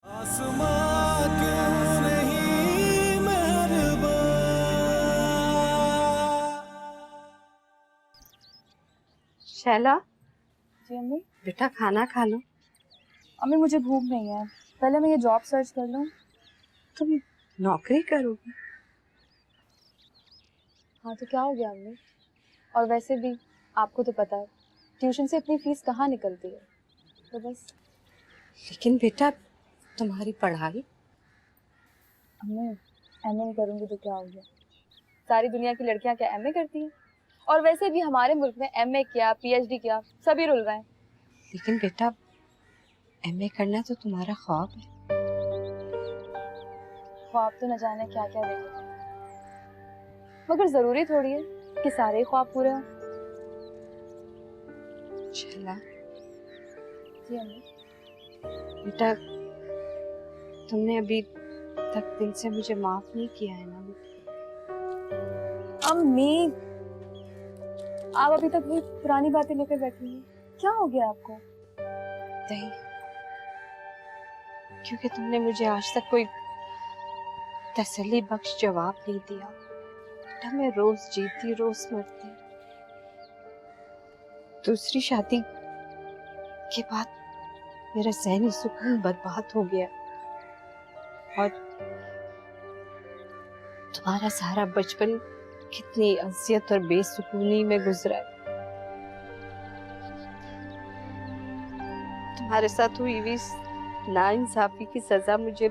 आसमां क्यों नहीं मेहरबान। शैला, जी अम्मी। बेटा खाना खा लो। अम्मी मुझे भूख नहीं है, पहले मैं ये जॉब सर्च कर लूँ। तुम नौकरी करोगी? हाँ तो क्या हो गया अम्मी? और वैसे भी आपको तो पता है ट्यूशन से इतनी फीस कहाँ निकलती है, तो बस। लेकिन बेटा तुम्हारी पढ़ाई। अम्मी एमए नहीं करूँगी तो क्या हो गया? सारी दुनिया की लड़कियाँ क्या एमए करती हैं? और वैसे भी हमारे मुल्क में एमए क्या पीएचडी क्या सभी रुल रहे हैं। लेकिन बेटा एमए करना तो तुम्हारा ख्वाब है। ख्वाब तो न जाने क्या क्या देखे थे, मगर जरूरी थोड़ी है कि सारे ख्वाब पूरे हों। शैला जी अम्मी। बेटा तुमने अभी तक दिल से मुझे माफ नहीं किया है ना बेटा? अम्मी आप अभी तक वही पुरानी बातें लेकर बैठी हैं, क्या हो गया आपको? नहीं, क्योंकि तुमने मुझे आज तक कोई तसल्ली बख्श जवाब नहीं दिया। बेटा मैं रोज जीती रोज मरती। दूसरी शादी के बाद मेरा ज़हनी सुकून बर्बाद हो गया और तुम्हारा सारा बचपन कितनी अजियत और बेसुकूनी में गुजरा है। तुम्हारे साथ हुई हुई नाइंसाफी की सजा मुझे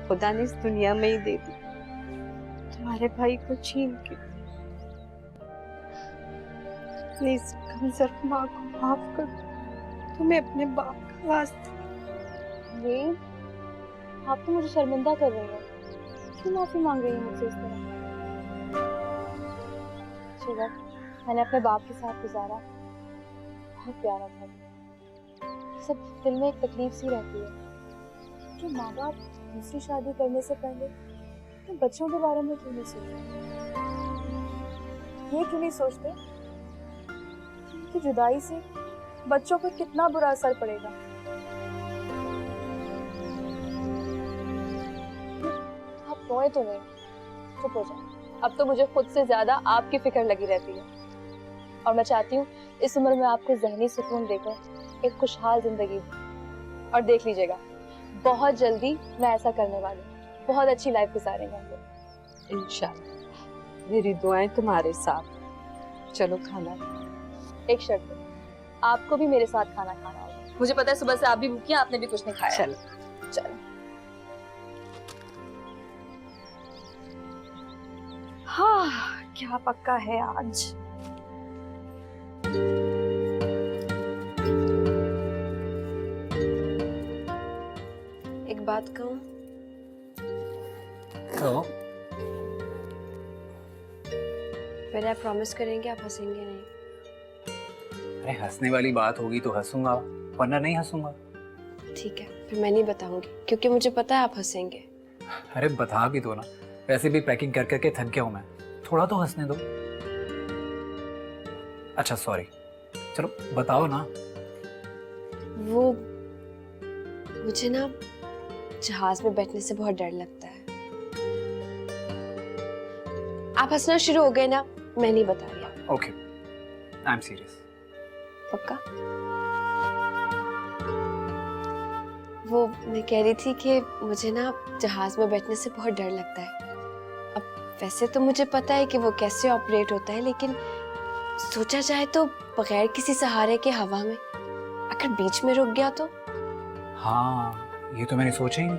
खुदा ने इस दुनिया में ही दे दी, तुम्हारे भाई को छीन के। प्लीज कमजोर माँ को माफ कर दो, तुम्हें अपने बाप का वास्ता। ये आप तो मुझे शर्मिंदा कर रही हैं, क्यों माफी मांग रही हैं मुझसे इस तरह? शिवा, मैंने अपने बाप के साथ गुजारा बहुत प्यारा था, सब दिल में एक तकलीफ सी रहती है कि माँ बाप दूसरी शादी करने से पहले तो बच्चों के बारे में क्यों नहीं सोचते? ये क्यों नहीं सोचते कि जुदाई से बच्चों पर कितना बुरा असर पड़ेगा? आप रोए तो नहीं, चुप हो जाए। अब तो मुझे खुद से ज्यादा आपकी फिक्र लगी रहती है और मैं चाहती हूँ इस उम्र में आपको ज़हनी सुकून देकर एक खुशहाल जिंदगी दी। और देख लीजिएगा बहुत जल्दी मैं ऐसा करने वाली हूँ, बहुत अच्छी लाइफ गुजारेंगे हम लोग इंशाल्लाह। मेरी दुआएं तुम्हारे साथ। चलो खाना। एक शर्त है, आपको भी मेरे साथ खाना खाना होगा। मुझे पता है सुबह से आप भी भूखी हैं, आपने भी कुछ नहीं खाया। चलो चलो। हाँ क्या पक्का है आज। एक बात कहूँ? तो पहले आप प्रॉमिस करेंगे आप हंसेंगे नहीं? अरे हंसने वाली बात होगी तो हंसूंगा, वरना नहीं हंसूंगा। ठीक है, फिर मैं नहीं बताऊंगी क्योंकि मुझे पता है आप हंसेंगे। अरे बता भी दो ना, वैसे भी पैकिंग कर करके थक गया हूं मैं, थोड़ा तो हंसने दो। अच्छा सॉरी, चलो बताओ ना। वो मुझे ना जहाज में बैठने से बहुत डर लगता है। आप हंसना शुरू हो गए ना, मैं नहीं बता रही आपको। Okay, I am serious. पक्का? वो मैं कह रही थी कि मुझे ना जहाज में बैठने से बहुत डर लगता है। अब वैसे तो मुझे पता है कि वो कैसे ऑपरेट होता है, लेकिन सोचा जाए तो बगैर किसी सहारे के हवा में अगर बीच में रुक गया तो? हाँ ये तो मैंने सोचा ही नहीं।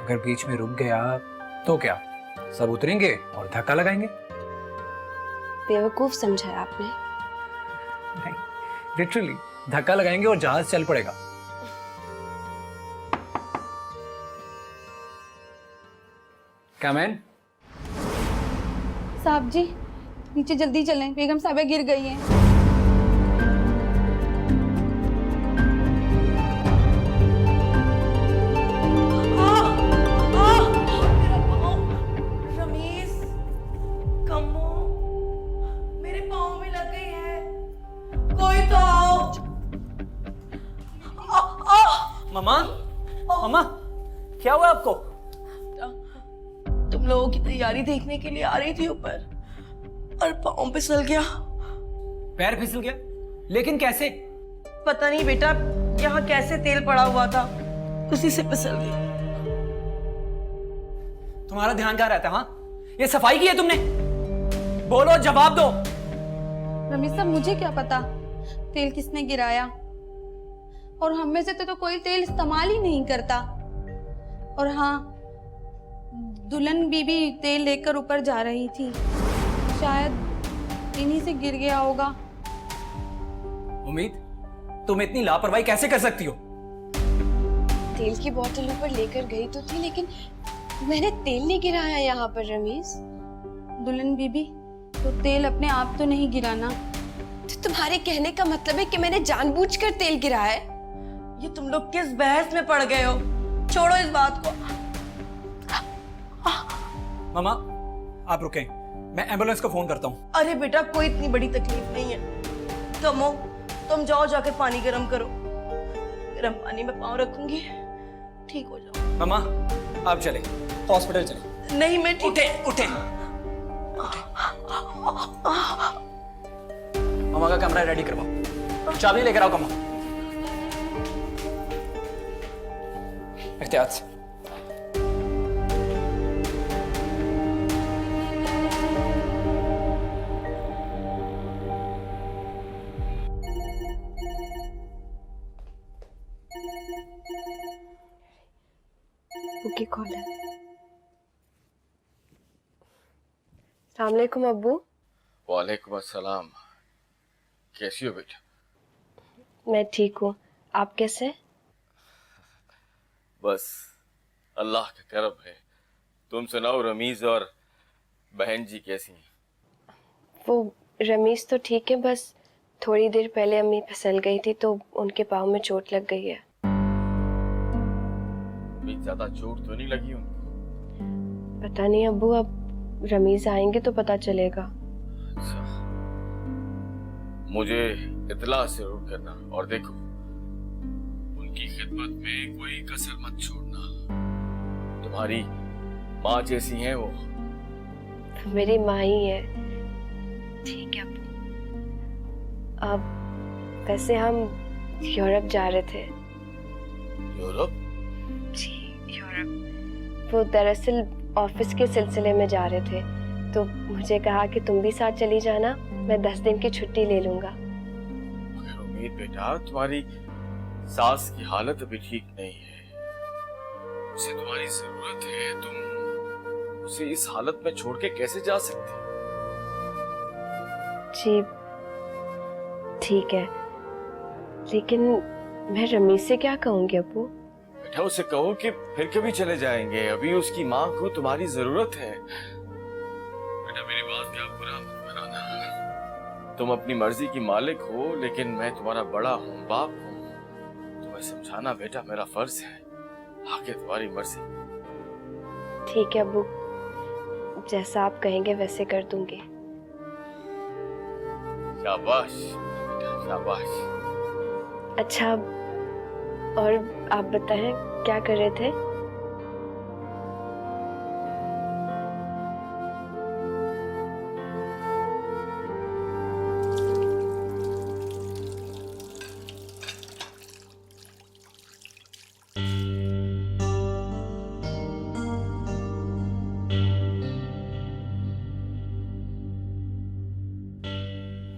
अगर बीच में रुक गया तो क्या सब उतरेंगे और धक्का लगाएंगे? बेवकूफ समझा है आपने। नहीं, लिटरली धक्का लगाएंगे और जहाज चल पड़ेगा। कमेन। साहब जी नीचे जल्दी चलें, बेगम साहबा गिर गई हैं। रमीज, कमो, मेरे मम्मा, मम्मा, क्या हुआ आपको? तुम लोगों की तैयारी देखने के लिए आ रही थी ऊपर और पाँव फिसल गया। पैर फिसल गया? लेकिन कैसे? पता नहीं बेटा, यहाँ कैसे तेल पड़ा हुआ था, उसी से फिसल गई। तुम्हारा ध्यान कहाँ रहता है? हाँ, ये सफाई की है तुमने? बोलो, जवाब दो। रमीज साहब, मुझे क्या पता तेल किसने गिराया, और हम में से तो कोई तेल इस्तेमाल ही नहीं करता। और हाँ, दुल्हन बीबी तेल लेकर ऊपर जा रही थी, शायद इन्हीं से गिर गया होगा। उम्मीद, तुम इतनी लापरवाही कैसे कर सकती हो? तेल की बोतल ऊपर लेकर गई तो थी, लेकिन मैंने तेल नहीं गिराया यहाँ पर रमीज। दुल्हन बीबी, तो तेल अपने आप तो नहीं गिराना। तो तुम्हारे कहने का मतलब है कि मैंने जानबूझकर तेल गिराया है? ये तुम लोग किस बहस में पड़ गए हो? छोड़ो इस बात को। मम्मा, आप रुकें, मैं एम्बुलेंस को फोन करता हूँ। अरे बेटा, कोई इतनी बड़ी तकलीफ नहीं है। कमो, तुम जाओ, जाकर पानी गर्म करो। गर्म पानी में पाँव रखूंगी, ठीक हो जाओ। मम्मा, आप चले, हॉस्पिटल चले। नहीं, मैं ठीक। उठे, उठे। मम्मा का कमरा रेडी करवाओ, चाबी लेकर आओ। कमो, एहतियात से। ओके, कॉल है। अस्सलाम वालेकुम अब्बू। वालेकुम अस्सलाम। कैसी हो बेटा? मैं ठीक हूँ, आप कैसे? बस अल्लाह का करम है। तुम सुनाओ, रमीज और बहन जी कैसी हैं? वो रमीज तो ठीक है, बस थोड़ी देर पहले अम्मी फिसल गई थी तो उनके पाँव में चोट लग गई है। अभी ज्यादा चोट तो नहीं लगी उनको? पता नहीं अब्बू, अब रमीज आएंगे तो पता चलेगा। अच्छा, मुझे इतला जरूर करना, और देखो उनकी खिदमत में कोई कसर मत छोड़ना। तुम्हारी माँ जैसी हैं वो। मेरी माँ ही है। ठीक है अब्बू। अब वैसे हम यूरोप जा रहे थे। यूरोप? जी, यूरोप। वो दरअसल ऑफिस के सिलसिले में जा रहे थे, तो मुझे कहा कि तुम भी साथ चली जाना, मैं 10 दिन की छुट्टी ले लूंगा। मगर उम्मीद बेटा, तुम्हारी सास की हालत अभी ठीक नहीं है, उसे तुम्हारी जरूरत है। तुम उसे इस हालत में छोड़ के कैसे जा सकती? जी ठीक है, लेकिन मैं रमीज से क्या कहूँगी अब्बू? बेटा, उसे कहो कि फिर कभी चले जाएंगे, अभी उसकी माँ को तुम्हारी जरूरत है। बेटा, मेरी बात का बुरा मत बनाना। तुम अपनी मर्जी की मालिक हो, लेकिन मैं तुम्हारा बड़ा हूँ, बाप हूँ। तुम्हें समझाना बेटा मेरा फर्ज है। आगे तुम्हारी मर्जी। ठीक है अब्बू, जैसा आप कहेंगे वैसे कर दूंगी। शाबाश बेटा, शाबाश। अच्छा, और आप बताएं क्या कर रहे थे?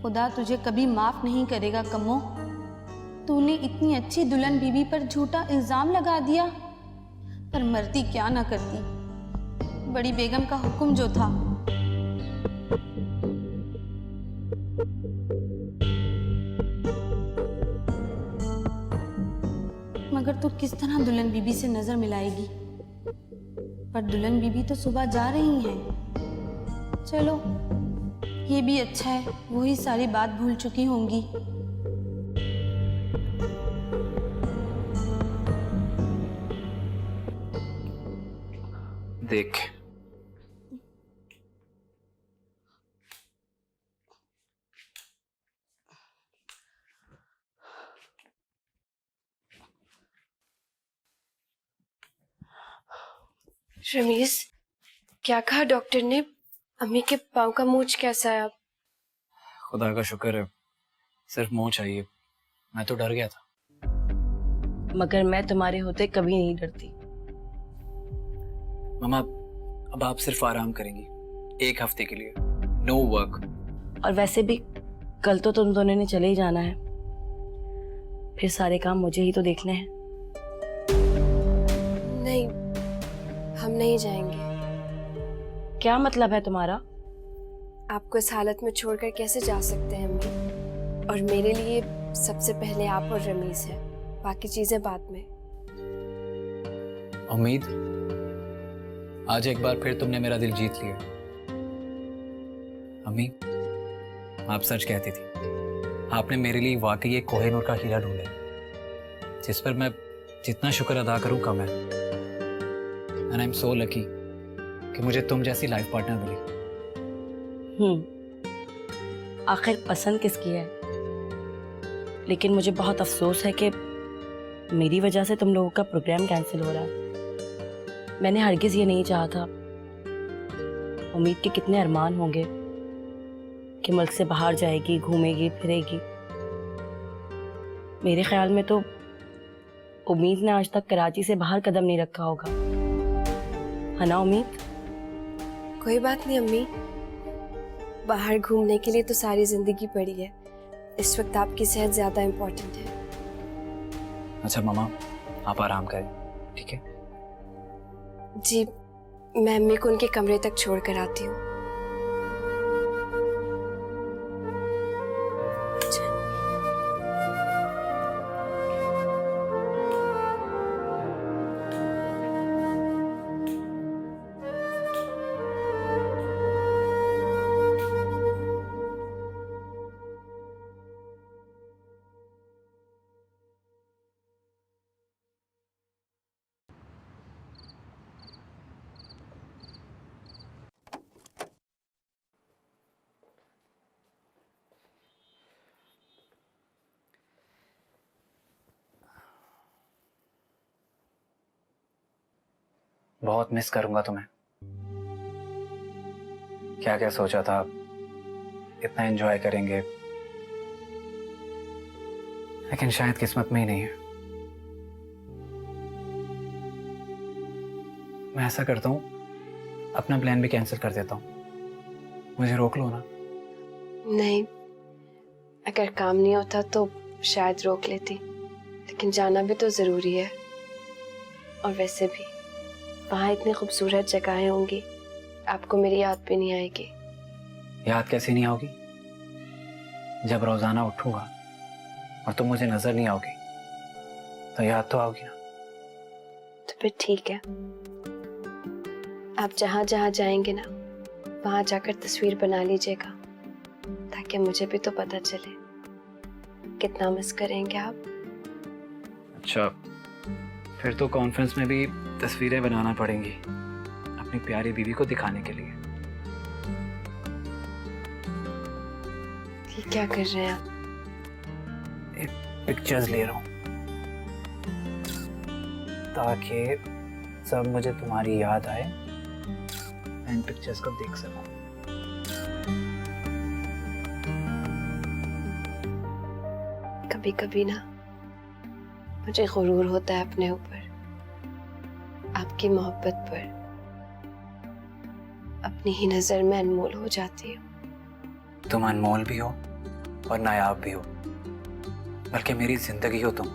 खुदा तुझे कभी माफ नहीं करेगा कमो। तूने इतनी अच्छी दुल्हन बीबी पर झूठा इल्जाम लगा दिया, पर मरती क्या ना करती, बड़ी बेगम का हुक्म जो था। मगर तू किस तरह दुल्हन बीबी से नजर मिलाएगी? पर दुल्हन बीबी तो सुबह जा रही हैं। चलो, ये भी अच्छा है, वही सारी बात भूल चुकी होंगी। देख, रमीज, क्या कहा डॉक्टर ने? अम्मी के पाँव का मूंछ कैसा है अब? खुदा का शुक्र है, सिर्फ मुंह चाहिए। मैं तो डर गया था। मगर मैं तुम्हारे होते कभी नहीं डरती। मम्मा, अब आप सिर्फ आराम करेंगी 1 हफ्ते के लिए, नो वर्क। और वैसे भी कल तो तुम दोनों ने चले ही जाना है, फिर सारे काम मुझे ही तो देखने हैं। नहीं, हम नहीं जाएंगे। क्या मतलब है तुम्हारा? आपको इस हालत में छोड़कर कैसे जा सकते हैं अम्मी? और मेरे लिए सबसे पहले आप और रमीज है, बाकी चीजें बाद में। उम्मीद, आज एक बार फिर तुमने मेरा दिल जीत लिया। अम्मी, आप सच कहती थी, आपने मेरे लिए वाकई एक कोहिनूर का हीरा ढूंढा, जिस पर मैं जितना शुक्र अदा करूं कम है। And I am so lucky कि मुझे तुम जैसी लाइफ पार्टनर मिली। आखिर पसंद किसकी है? लेकिन मुझे बहुत अफसोस है कि मेरी वजह से तुम लोगों का प्रोग्राम कैंसिल हो रहा है। मैंने हरगिज ये नहीं चाहा था। उम्मीद के कितने अरमान होंगे कि मुल्क से बाहर जाएगी, घूमेगी फिरेगी। मेरे ख्याल में तो उम्मीद ने आज तक कराची से बाहर कदम नहीं रखा होगा, है ना उम्मीद? कोई बात नहीं अम्मी, बाहर घूमने के लिए तो सारी जिंदगी पड़ी है। इस वक्त आपकी सेहत ज्यादा इम्पोर्टेंट है। अच्छा मामा, आप आराम करें, ठीक है? जी, मैं अम्मी को उनके कमरे तक छोड़ कर आती हूँ। बहुत मिस करूंगा तुम्हें। क्या क्या सोचा था, इतना एंजॉय करेंगे, लेकिन शायद किस्मत में ही नहीं है। मैं ऐसा करता हूँ, अपना प्लान भी कैंसिल कर देता हूँ। मुझे रोक लो ना। नहीं, अगर काम नहीं होता तो शायद रोक लेती, लेकिन जाना भी तो जरूरी है। और वैसे भी वहाँ इतनी खूबसूरत जगहें होंगी, आपको मेरी याद भी नहीं आएगी। याद कैसे नहीं आओगी? जब रोजाना उठूंगा और तुम मुझे नजर नहीं आओगी तो याद तो आओगी ना। तो फिर ठीक है, आप जहाँ जहाँ जाएंगे ना, वहाँ जाकर तस्वीर बना लीजिएगा, ताकि मुझे भी तो पता चले कितना मिस करेंगे आप। अच्छा, फिर तो कॉन्फ्रेंस में भी तस्वीरें बनाना पड़ेंगी अपनी प्यारी बीवी को दिखाने के लिए। ये क्या कर रहे हैं आप? एक पिक्चर्स ले रहा हूँ ताकि सब मुझे तुम्हारी याद आए, मैं इन पिक्चर्स को देख सकूं। कभी कभी ना मुझे गुरूर होता है अपने ऊपर, आपकी मोहब्बत पर। अपनी ही नजर में अनमोल हो जाती हूँ। तुम अनमोल भी हो और नायाब भी हो, बल्कि मेरी जिंदगी हो तुम।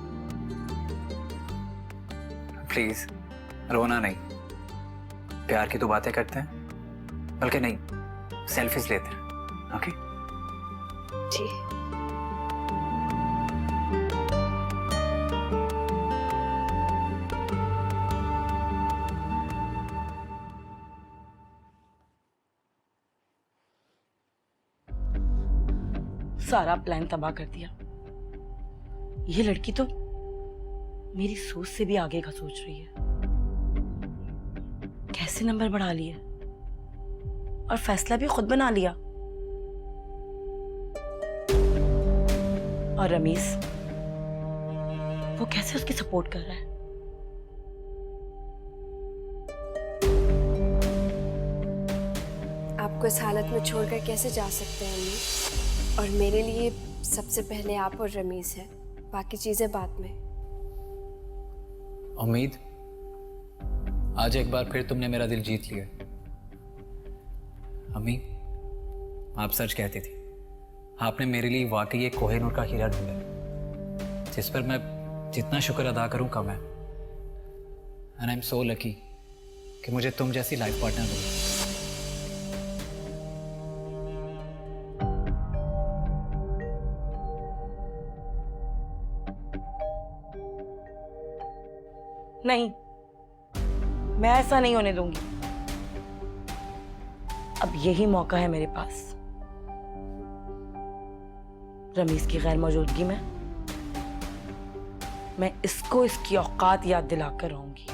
प्लीज रोना नहीं, प्यार की तो बातें करते हैं, बल्कि नहीं, सेल्फीज लेते हैं। ओके जी। सारा प्लान तबाह कर दिया। ये लड़की तो मेरी सोच से भी आगे का सोच रही है। कैसे नंबर बढ़ा लिए और फैसला भी खुद बना लिया। और रमीज, वो कैसे उसकी सपोर्ट कर रहा है। आपको इस हालत में छोड़कर कैसे जा सकते हैं अम्मी? और मेरे लिए सबसे पहले आप और रमीज है, बाकी चीजें बाद में। उम्मीद, आज एक बार फिर तुमने मेरा दिल जीत लिया। अम्मी, आप सच कहती थी। आपने मेरे लिए वाकई एक कोहिनूर का हीरा ढूंढा, जिस पर मैं जितना शुक्र अदा करूं कम है। And I am so lucky कि मुझे तुम जैसी लाइफ पार्टनर मिली। नहीं, मैं ऐसा नहीं होने दूंगी। अब यही मौका है मेरे पास। रमीज की गैर मौजूदगी में मैं इसको इसकी औकात याद दिलाकर रहूंगी।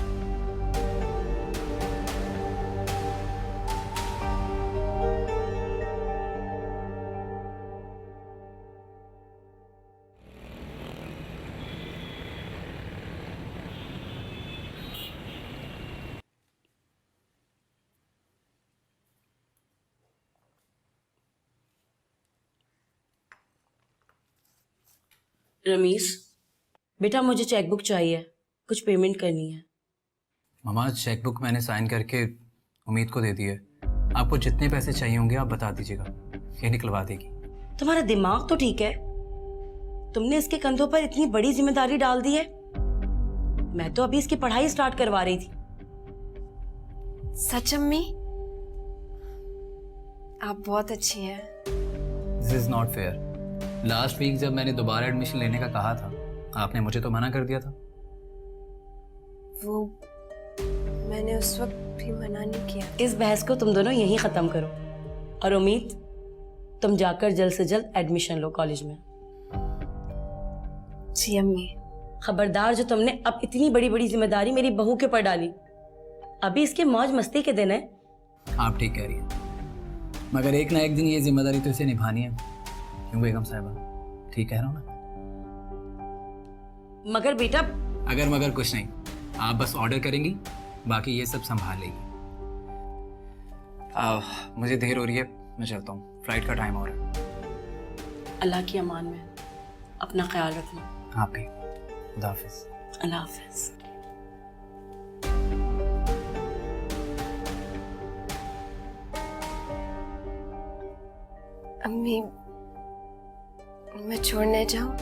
रमीज, बेटा मुझे चेकबुक चाहिए, कुछ पेमेंट करनी है। मामा, चेकबुक मैंने साइन करके उम्मीद को दे दी है। आपको जितने पैसे चाहिए होंगे आप बता दीजिएगा, ये निकलवा देगी। तुम्हारा दिमाग तो ठीक है, तुमने इसके कंधों पर इतनी बड़ी जिम्मेदारी डाल दी है। मैं तो अभी इसकी पढ़ाई स्टार्ट करवा रही थी। सच अम्मी, आप बहुत अच्छी हैं। This is not fair. Last week जब मैंने दोबारा एडमिशन लेने का कहा था, आपने मुझे तो मना कर दिया था। वो मैंने उस वक्त भी मना नहीं किया। इस बहस को तुम दोनों यहीं खत्म करो, और उम्मीद, तुम जाकर जल्द से जल्द एडमिशन लो कॉलेज में। जी अम्मी। खबरदार, जो तुमने अब इतनी बड़ी बड़ी जिम्मेदारी मेरी बहू के ऊपर डाली, अभी इसके मौज मस्ती के दिन है। आप ठीक कह रही हैं, मगर एक ना एक दिन ये जिम्मेदारी तो इसे निभानी है। क्यों बेगम साहिबा, ठीक कह रहा हूँ ना? मगर बेटा, अगर मगर कुछ नहीं, आप बस ऑर्डर करेंगी, बाकी ये सब संभाल लेगी। मुझे देर हो रही है, मैं चलता हूँ, फ्लाइट का टाइम हो रहा है। अल्लाह की अमान में, अपना ख्याल रखना। आप भी। खुदा हाफिज। अल्लाह हाफिज। अम्मी, मैं छोड़ने जाऊं?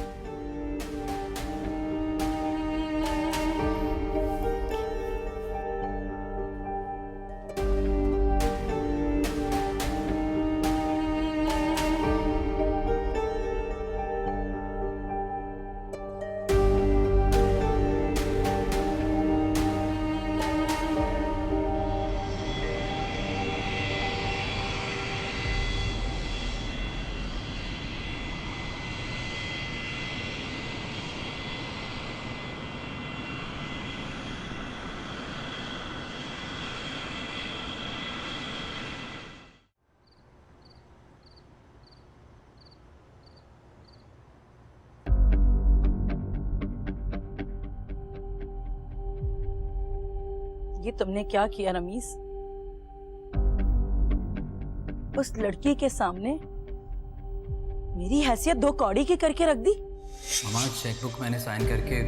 ये तुमने क्या किया रमीज? उस लड़की के सामने मेरी हैसियत दो कौड़ी की करके रख दी। मामा, चेकबुक मैंने साइन करके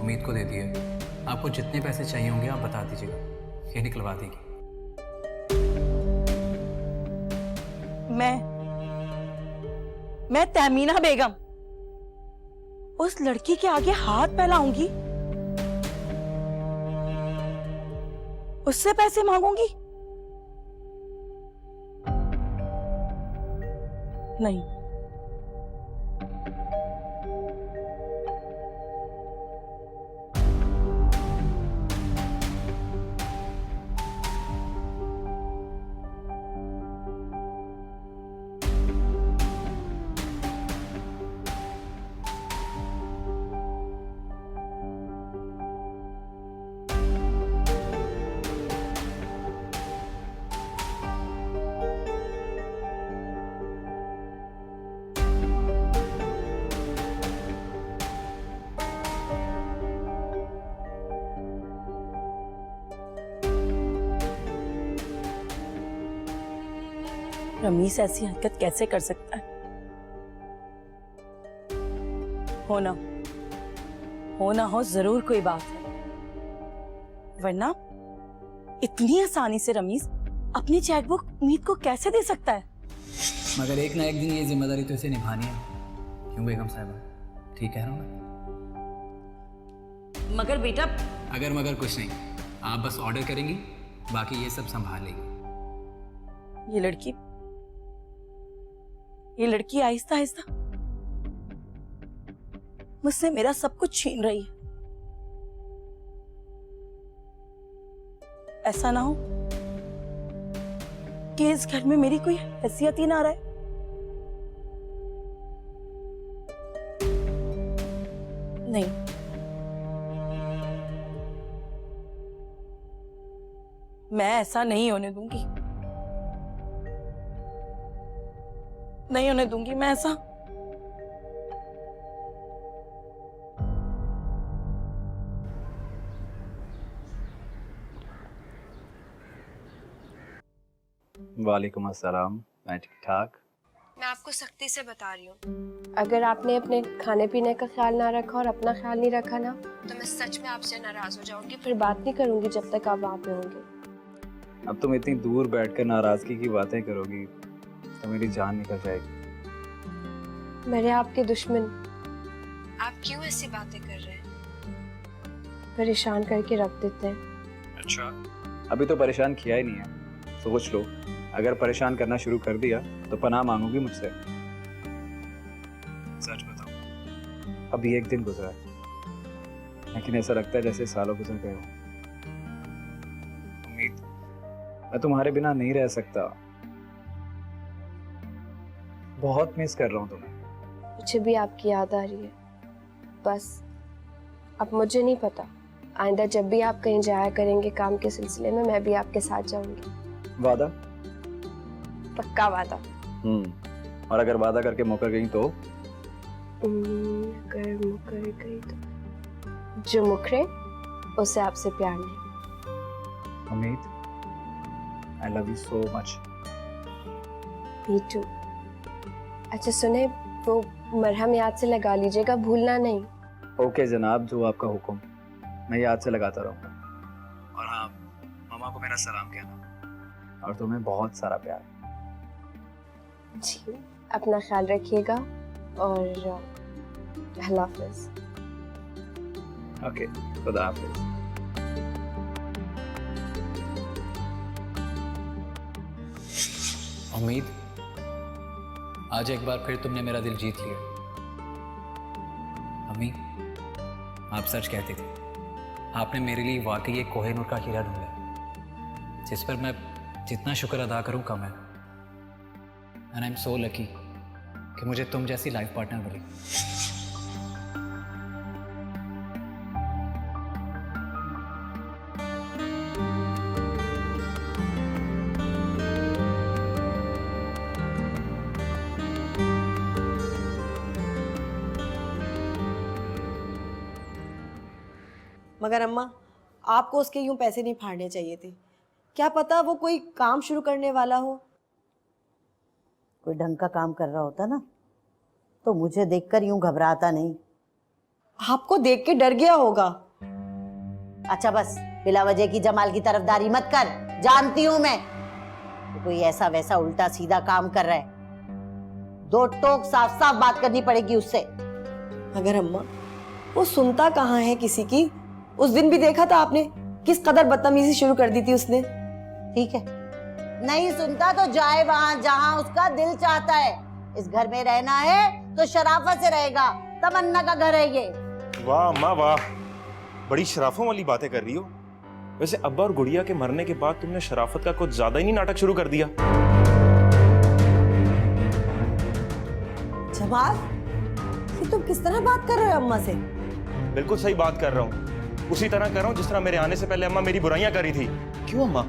उम्मीद को दे दी है। आपको जितने पैसे चाहिए होंगे आप बता दीजिएगा, ये निकलवा देगी। मैं तहमीना बेगम उस लड़की के आगे हाथ फैलाऊंगी, उससे पैसे मांगूंगी? नहीं, रमीज ऐसी हरकत कैसे कर सकता है? हो ना हो जरूर कोई बात है, वरना इतनी आसानी से रमीज अपनी चेकबुक उम्मीद को कैसे दे सकता है? मगर एक ना एक दिन ये जिम्मेदारी तो इसे निभानी है, क्यों बेगम साहिबा? ठीक कह रहा हूँ मैं? मगर बेटा, अगर मगर कुछ नहीं, आप बस ऑर्डर करेंगी, बाकी ये सब संभाल लेगी। ये लड़की आहिस्ता आहिस्ता मुझसे मेरा सब कुछ छीन रही है। ऐसा ना हो कि इस घर में मेरी कोई हैसियत ही ना रहे। नहीं, मैं ऐसा नहीं होने दूंगी, नहीं होने दूंगी मैं ऐसा। वालेकुम अस्सलाम। मैं ठीक ठाक। मैं आपको सख्ती से बता रही हूँ, अगर आपने अपने खाने पीने का ख्याल ना रखा और अपना ख्याल नहीं रखा ना, तो मैं सच में आपसे नाराज हो जाऊंगी, फिर बात नहीं करूंगी जब तक आप वहाँ पे होंगे। अब तुम इतनी दूर बैठकर नाराजगी की बातें करोगी तो मेरी जान निकल जाएगी। मेरे आपके दुश्मन, आप क्यों ऐसी बातें कर रहे हैं? परेशान करके रख देते हैं। अच्छा, अभी तो परेशान किया ही नहीं है, सोच लो, अगर परेशान करना शुरू कर दिया तो पनाह मांगोगी मुझसे। सच बताओ, अभी एक दिन गुजरा है, लेकिन ऐसा लगता है जैसे सालों गुजर गए हो। उम्मीद, मैं तुम्हारे बिना नहीं रह सकता, बहुत मिस कर रहा हूँ तुम्हें। मुझे भी आपकी याद आ रही है, बस अब मुझे नहीं पता, आइंदा जब भी आप कहीं जाया करेंगे काम के सिलसिले में, मैं भी आपके साथ जाऊंगी। वादा? पक्का वादा। और अगर वादा करके मुकर गई तो? अगर मुकर गई तो जो मुकरे उसे आपसे प्यार नहीं। उम्मीद, I love you so much. Me too. अच्छा सुने, वो मरहम याद से लगा लीजिएगा, भूलना नहीं। ओके जनाब, जो आपका हुक्म, मैं याद से लगाता रहूँगा। और हाँ, मामा को मेरा सलाम कहना, और तुम्हें बहुत सारा प्यार। जी, अपना ख्याल रखिएगा और अल्लाह हाफ़िज़। ओके, खुदा हाफिज़। उम्मीद, आज एक बार फिर तुमने मेरा दिल जीत लिया। अम्मी, आप सच कहती थी, आपने मेरे लिए वाकई एक कोहिनूर का हीरा ढूंढा, जिस पर मैं जितना शुक्र अदा करूं कम है। And I am so lucky कि मुझे तुम जैसी लाइफ पार्टनर मिली। मगर अम्मा, आपको उसके यूं पैसे नहीं फाड़ने चाहिए थे। क्या पता वो कोई काम शुरू करने वाला हो। कोई ढंग का काम कर रहा होता ना तो मुझे देखकर यूं घबराता नहीं। आपको देख के डर गया होगा। अच्छा बस, बिला वजह की जमाल की तरफदारी मत कर, जानती हूं मैं तो कोई ऐसा वैसा उल्टा सीधा काम कर रहा है। दो टोक साफ साफ बात करनी पड़ेगी उससे। मगर अम्मा, वो सुनता कहाँ है किसी की। उस दिन भी देखा था आपने, किस कदर बदतमीजी शुरू कर दी थी उसने। ठीक है, नहीं सुनता तो जाए वहां जहां उसका दिल चाहता है। इस घर में रहना है तो शराफत से रहेगा, तमन्ना का घर है ये। वाह अम्मा वाह, बड़ी शराफों वाली बातें कर रही हो। वैसे अब्बा और गुड़िया के मरने के बाद तुमने शराफत का कुछ ज्यादा ही नहीं नाटक शुरू कर दिया। जमाल, ये तुम किस तरह बात कर रहे हो अम्मा से? बिल्कुल सही बात कर रहा हूँ, उसी तरह कर रहा हूँ जिस तरह मेरे आने से पहले अम्मा मेरी बुराइयां कर रही थी। क्यों अम्मा?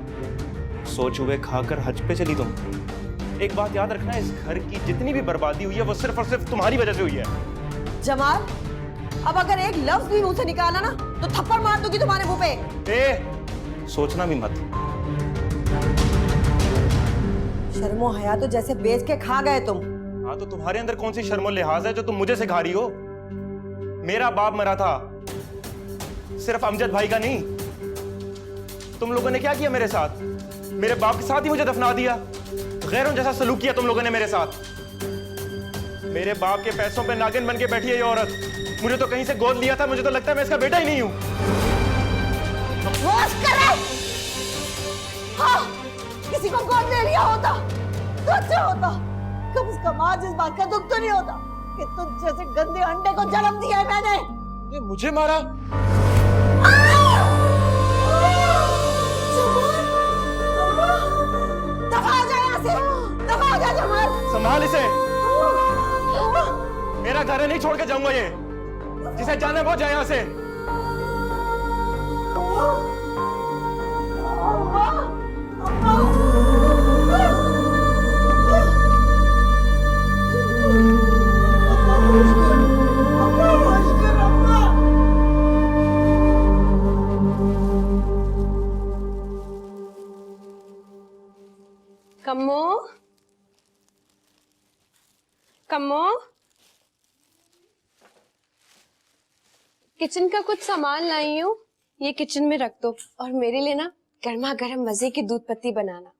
सोच हुए खाकर हज पे चली तुम। एक बात याद रखना, इस घर की जितनी भी बर्बादी हुई है वो सिर्फ और सिर्फ तुम्हारी वजह से हुई है। जमाल, अब अगर एक लफ्ज भी मुंह से निकाला ना तो थप्पड़ मार दूंगी तुम्हारे मुंह पे। सोचना भी मत। शर्मो हया तो जैसे बेच के खा गए तुम। हाँ तो तुम्हारे अंदर कौन सी शर्मो लिहाज है जो तुम मुझे सिखा रही हो? मेरा बाप मरा था, सिर्फ अमजद भाई का नहीं। तुम लोगों ने क्या किया मेरे साथ? मेरे बाप के साथ ही मुझे दफना दिया। गैरों जैसा सलूक किया तुम लोगों ने मेरे साथ। मेरे बाप के पैसों पे नागिन बन के बैठी है ये औरत। मुझे तो कहीं से गोद लिया था, मुझे तो लगता है मैं इसका बेटा ही नहीं हूं। बस करे। हाँ, किसी को गोद ले लिया होता तो अच्छा होता। कम से कम आज इस बात का दुख तो नहीं होता कि तुझ जैसे गंदे अंडे को जन्म दिया है मैंने। ये मुझे मारा? दफा हो जा यहाँ से, दफा हो जा जमाल। संभाल इसे, मेरा घर नहीं छोड़ के जाऊंगा ये। जिसे जाना है वो जाए यहाँ से। कम्मो, कम्मो, किचन का कुछ सामान लाई हूँ, ये किचन में रख दो और मेरे लिए ना गर्मा गर्म मजे की दूध पत्ती बनाना।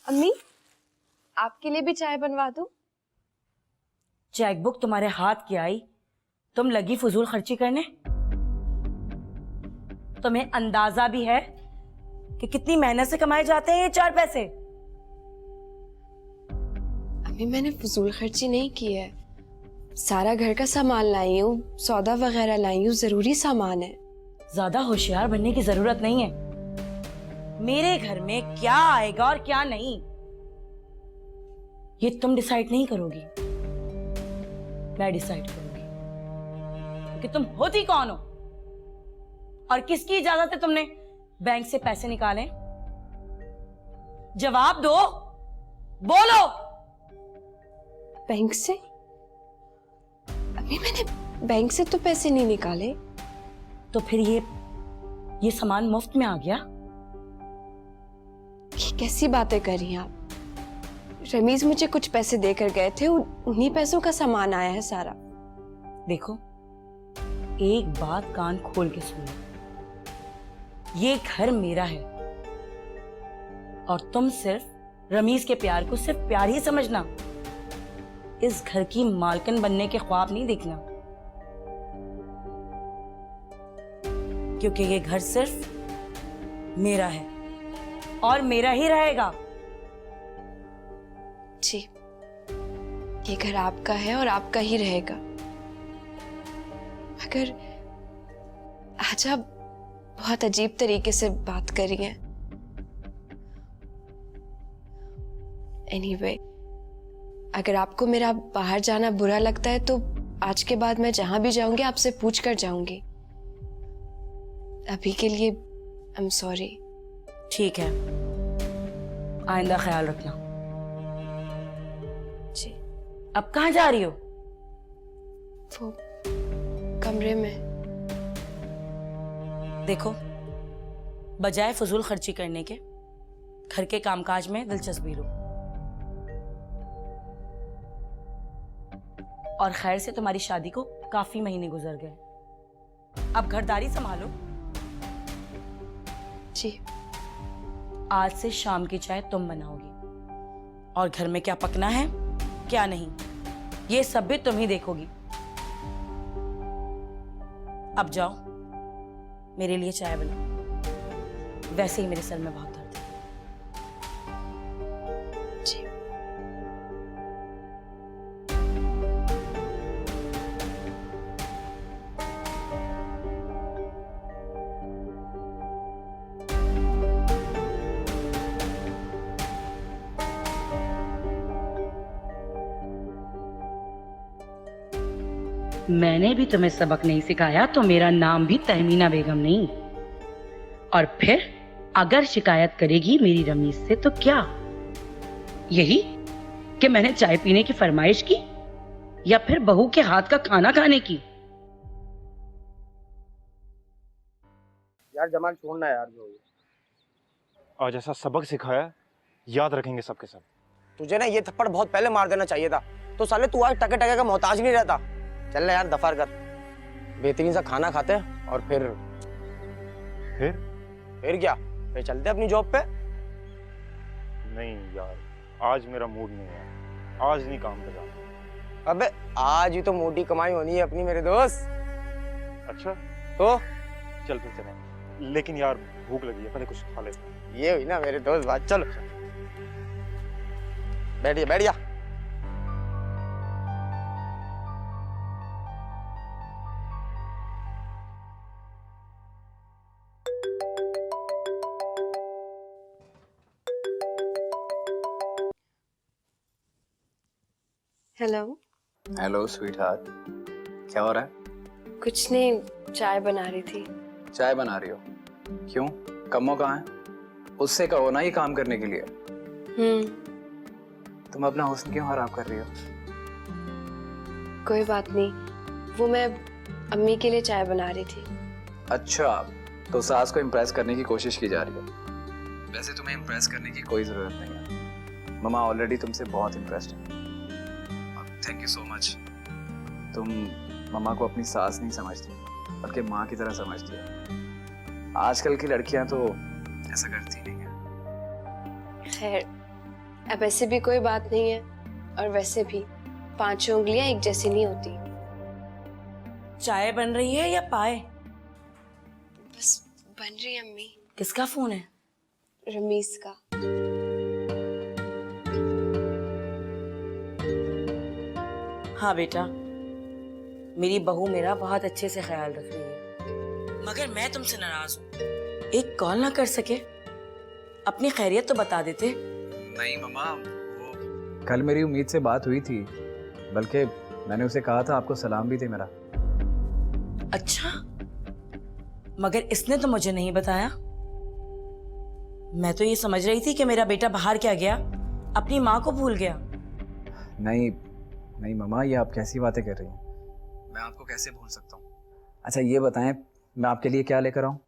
अम्मी, आपके लिए भी चाय बनवा दूं? चेकबुक तुम्हारे हाथ की आई, तुम लगी फजूल खर्ची करने? तुम्हें अंदाजा भी है कि कितनी मेहनत से कमाए जाते हैं ये 4 पैसे? अम्मी, मैंने फजूल खर्ची नहीं की है, सारा घर का सामान लाई हूँ, सौदा वगैरह लाई हूँ, जरूरी सामान है। ज्यादा होशियार बनने की जरूरत नहीं है। मेरे घर में क्या आएगा और क्या नहीं, ये तुम डिसाइड नहीं करोगी, मैं डिसाइड करूंगी। क्योंकि तुम होती कौन हो और किसकी इजाजत है तुमने बैंक से पैसे निकाले? जवाब दो, बोलो। बैंक से? अभी मैंने बैंक से तो पैसे नहीं निकाले। तो फिर ये सामान मुफ्त में आ गया? ये कैसी बातें कर रही हैं आप? रमीज मुझे कुछ पैसे देकर गए थे, उन्हीं पैसों का सामान आया है सारा। देखो, एक बात कान खोल के सुनो, ये घर मेरा है और तुम सिर्फ रमीज के प्यार को सिर्फ प्यार ही समझना, इस घर की मालकिन बनने के ख्वाब नहीं देखना। क्योंकि ये घर सिर्फ मेरा है और मेरा ही रहेगा। जी, ये घर आपका है और आपका ही रहेगा। मगर आज आप बहुत अजीब तरीके से बात कर रही हैं। एनीवे, अगर आपको मेरा बाहर जाना बुरा लगता है तो आज के बाद मैं जहां भी जाऊंगी आपसे पूछ कर जाऊंगी। अभी के लिए आई एम सॉरी। ठीक है, आइंदा ख्याल रखना। जी। अब कहाँ जा रही हो? वो कमरे में। देखो, बजाय फजूल खर्ची करने के घर के कामकाज में दिलचस्पी लो। और खैर से तुम्हारी शादी को काफी महीने गुजर गए, अब घरदारी संभालो। जी। आज से शाम की चाय तुम बनाओगी और घर में क्या पकना है क्या नहीं ये सब भी तुम ही देखोगी। अब जाओ, मेरे लिए चाय बनाओ, वैसे ही मेरे सर में बहुत दर्द है। जी। मैंने भी तुम्हें सबक नहीं सिखाया तो मेरा नाम भी तहमीना बेगम नहीं। और फिर अगर शिकायत करेगी मेरी रमीज से तो क्या, यही कि मैंने चाय पीने की फरमाइश की या फिर बहू के हाथ का खाना खाने की? यार जमाल छोड़ना यार, जो आज ऐसा सबक सिखाया याद रखेंगे सबके सब। तुझे ना ये थप्पड़ बहुत पहले मार देना चाहिए था, तो साले तू आज टके टके का मोहताज नहीं रहता। चल ना यार, दफा कर। बेहतरीन सा खाना खाते हैं और फिर क्या, फिर चलते अपनी जॉब पे। नहीं यार, आज मेरा मूड नहीं है, आज नहीं काम पे जाना। अबे आज ही तो मोटी कमाई होनी है अपनी मेरे दोस्त। अच्छा तो चल फिर चलें, लेकिन यार भूख लगी है, पहले कुछ खा ले। ये हुई ना मेरे दोस्त बात। चलो बैठ जा बैठ जा। हेलो। हेलो स्वीट हार्ट, क्या हो रहा है? कुछ नहीं, चाय बना रही थी। चाय बना रही हो? क्यों, कम्मो कहाँ है? उससे कहो ना ये काम करने के लिए। तुम अपना हुस्न क्यों खराब कर रही हो? कोई बात नहीं, वो मैं अम्मी के लिए चाय बना रही थी। अच्छा, तो सास को इम्प्रेस करने की कोशिश की जा रही है। वैसे तुम्हें इम्प्रेस करने की कोई जरूरत नहीं है, मम्मा ऑलरेडी तुमसे बहुत इम्प्रेस्ड है। Thank you so much. तुम मम्मा को अपनी सास नहीं समझती, बल्कि माँ की तरह समझती है। आजकल की लड़कियां तो ऐसा करती नहीं है। खैर, अब ऐसे भी कोई बात नहीं है, और वैसे भी 5 उंगलियां एक जैसी नहीं होती। चाय बन रही है या पाए? बस बन रही है अम्मी। किसका फोन है? रमीज का। हाँ बेटा, मेरी बहू मेरा बहुत अच्छे से ख्याल रख रही है, मगर मैं तुमसे नाराज हूँ। एक कॉल ना कर सके? अपनी खैरियत तो बता देते। नहीं मम्मा, वो कल मेरी उम्मीद से बात हुई थी, बल्कि मैंने उसे कहा था आपको सलाम भी थे मेरा। अच्छा, मगर इसने तो मुझे नहीं बताया। मैं तो ये समझ रही थी कि मेरा बेटा बाहर क्या गया, अपनी माँ को भूल गया। नहीं नहीं मम्मा, ये आप कैसी बातें कर रही हैं? मैं आपको कैसे भूल सकता हूँ? अच्छा ये बताएं, मैं आपके लिए क्या लेकर आऊँ?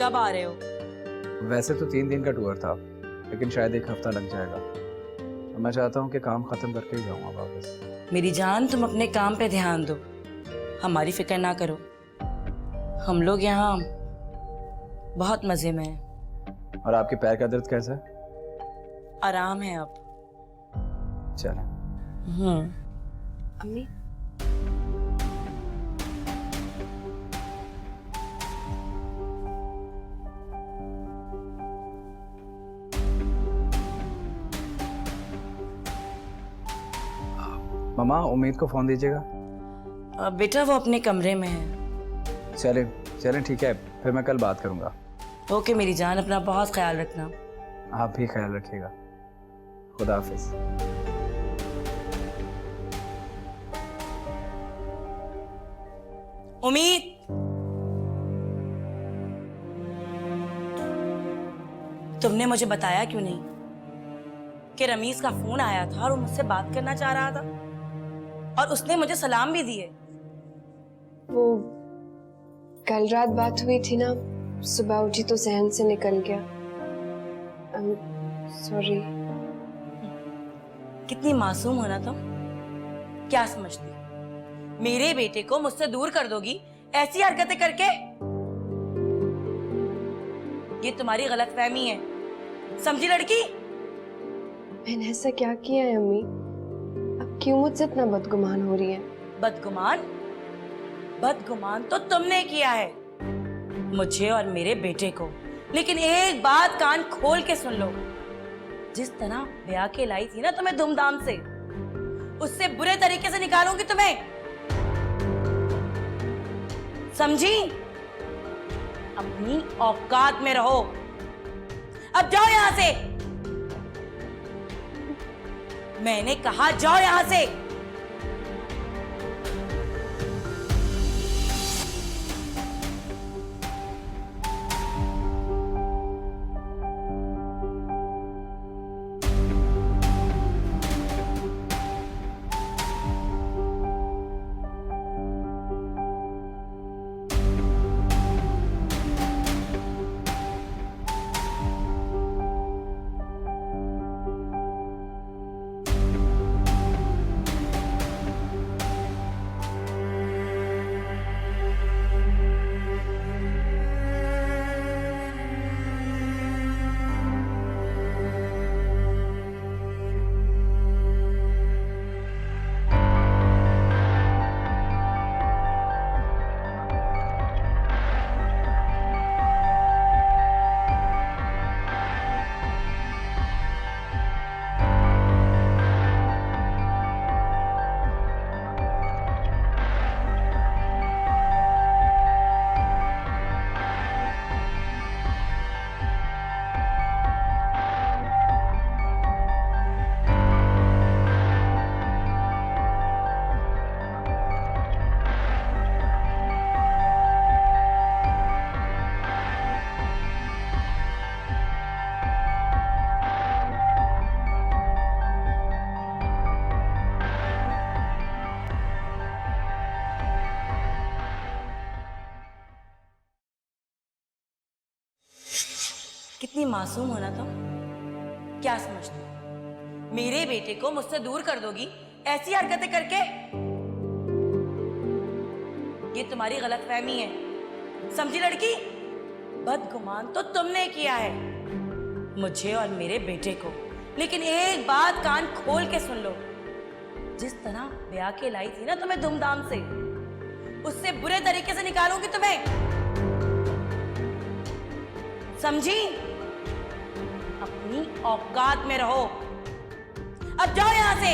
कब आ रहे हो? वैसे तो 3 दिन का टूर था, लेकिन शायद 1 हफ्ता लग जाएगा। मैं चाहता हूँ कि काम खत्म करके ही जाऊँगा वापस। मेरी जान, तुम अपने काम पे ध्यान दो, हमारी फिक्र ना करो। हम लोग यहाँ बहुत मजे में हैं। और आपके पैर का दर्द कैसा है? आराम है अब। चलें। अम्मी, मम्मा उम्मीद को फोन दीजिएगा। बेटा वो अपने कमरे में है। चलें ठीक है, फिर मैं कल बात करूंगा। ओके मेरी जान, अपना बहुत ख्याल रखना। आप भी ख्याल रखिएगा। खुदा हाफिज। उम्मीद, तुमने मुझे बताया क्यों नहीं कि रमीज का फोन आया था और वो मुझसे बात करना चाह रहा था, और उसने मुझे सलाम भी दिए। वो कल रात बात हुई थी ना, सुबह उठी तो जहन से निकल गया। सॉरी। कितनी मासूम हो ना तुम। क्या समझती, मेरे बेटे को मुझसे दूर कर दोगी ऐसी हरकतें करके? ये तुम्हारी गलतफहमी है, समझी लड़की? मैंने ऐसा क्या किया है अम्मी? अब क्यों मुझसे इतना बदगुमान हो रही है? बदगुमान? बदगुमान तो तुमने किया है मुझे और मेरे बेटे को। लेकिन एक बात कान खोल के सुन लो, जिस तरह ब्याह के लाई थी ना तुम्हें धूमधाम से, उससे बुरे तरीके से निकालूंगी तुम्हें, समझी? अपनी औकात में रहो। अब जाओ यहां से, मैंने कहा जाओ यहां से। कितनी मासूम हो ना तुम। क्या समझते हो मेरे बेटे को मुझसे दूर कर दोगी ऐसी हरकतें करके? ये तुम्हारी गलतफहमी है, समझी लड़की? बदगुमान तो तुमने किया है मुझे और मेरे बेटे को। लेकिन एक बात कान खोल के सुन लो, जिस तरह ब्याह के लाई थी ना तुम्हें धूमधाम से, उससे बुरे तरीके से निकालूंगी तुम्हें, समझी? अपनी औकात में रहो। अब जाओ यहां से।